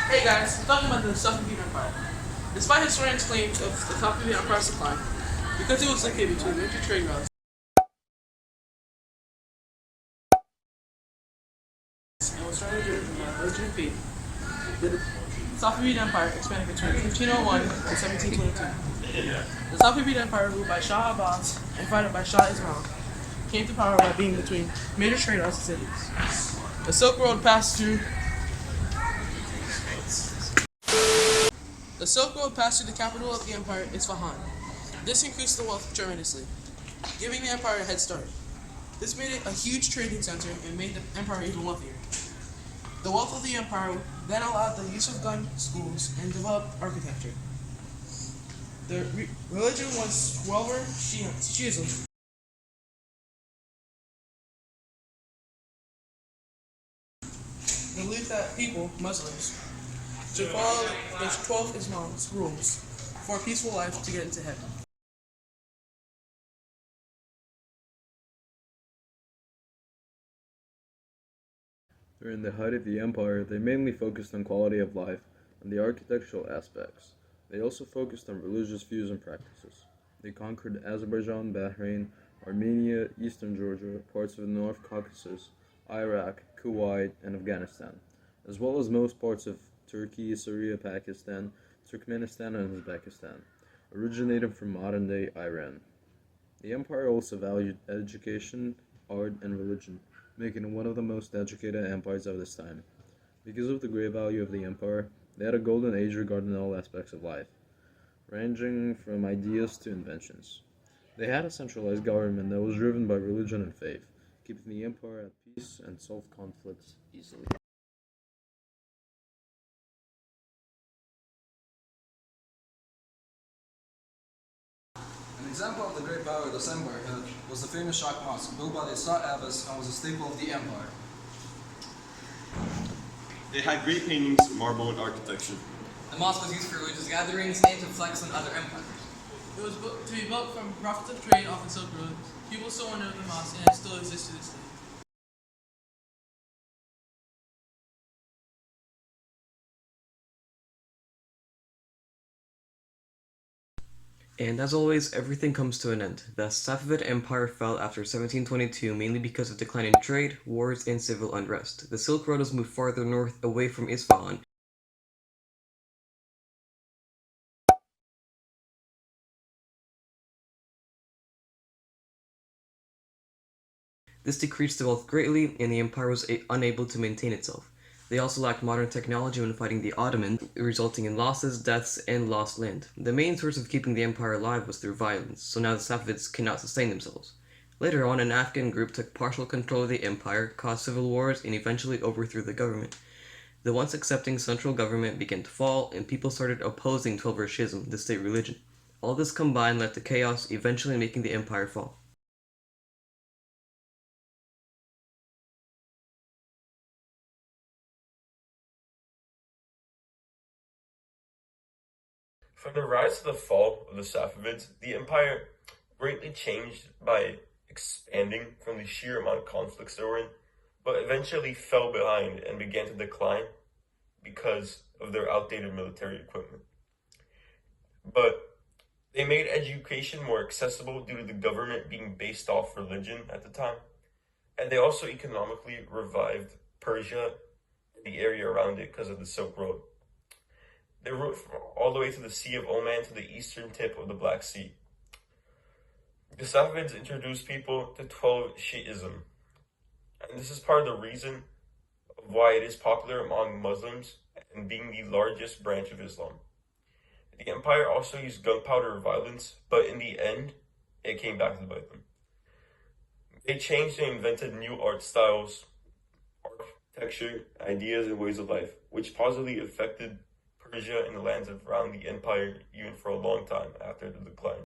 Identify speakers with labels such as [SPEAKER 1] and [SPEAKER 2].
[SPEAKER 1] Hey guys, we're talking about the Safavid Empire. Despite historians' claims of the Safavid Empire's decline, because it was located between major trade routes and was trying to get from a Persian fleet, the Safavid Empire expanded between 1501 and 1722. The Safavid Empire, ruled by Shah Abbas and founded by Shah Ismail, came to power by being between major trade routes and cities. The Silk Road passed through the capital of the empire, Isfahan. This increased the wealth tremendously, giving the empire a head start. This made it a huge trading center and made the empire even wealthier. The wealth of the empire then allowed the use of gun schools and developed architecture. The religion was Welver Shiism. The belief that people, Muslims, should follow the 12 Islam's rules for a peaceful life to get into heaven.
[SPEAKER 2] During the height of the empire, they mainly focused on quality of life and the architectural aspects. They also focused on religious views and practices. They conquered Azerbaijan, Bahrain, Armenia, eastern Georgia, parts of the North Caucasus, Iraq, Kuwait, and Afghanistan, as well as most parts of Turkey, Syria, Pakistan, Turkmenistan, and Uzbekistan, originating from modern-day Iran. The empire also valued education, art, and religion, making it one of the most educated empires of this time. Because of the great value of the empire, they had a golden age regarding all aspects of life, ranging from ideas to inventions. They had a centralized government that was driven by religion and faith, keeping the empire at peace and solved conflicts easily.
[SPEAKER 3] An example of the great power this empire had was the famous Shah Mosque, built by the Shah Abbas and was a staple of the empire.
[SPEAKER 4] They had great paintings, marble, and architecture.
[SPEAKER 5] The mosque was used for religious gatherings and to flex on other empires.
[SPEAKER 1] It was to be built from profits of trade off the Silk Road. People still wonder of the mosque, and it still exists to this day.
[SPEAKER 6] And as always, everything comes to an end. The Safavid Empire fell after 1722 mainly because of decline in trade, wars, and civil unrest. The Silk Road was moved farther north away from Isfahan. This decreased the wealth greatly, and the empire was unable to maintain itself. They also lacked modern technology when fighting the Ottomans, resulting in losses, deaths, and lost land. The main source of keeping the empire alive was through violence, so now the Safavids cannot sustain themselves. Later on, an Afghan group took partial control of the empire, caused civil wars, and eventually overthrew the government. The once accepting central government began to fall, and people started opposing Twelver Shiism, the state religion. All this combined led to chaos, eventually making the empire fall.
[SPEAKER 4] From the rise to the fall of the Safavids, the empire greatly changed by expanding from the sheer amount of conflicts they were in, but eventually fell behind and began to decline because of their outdated military equipment. But they made education more accessible due to the government being based off religion at the time, and they also economically revived Persia and the area around it because of the Silk Road. They rode all the way to the Sea of Oman to the eastern tip of the Black Sea. The Safavids introduced people to 12 Shiism, and this is part of the reason of why it is popular among Muslims and being the largest branch of Islam. The empire also used gunpowder violence, but in the end, it came back to bite them. They changed and invented new art styles, architecture, ideas, and ways of life, which positively affected Persia and the lands around the empire even for a long time after the decline.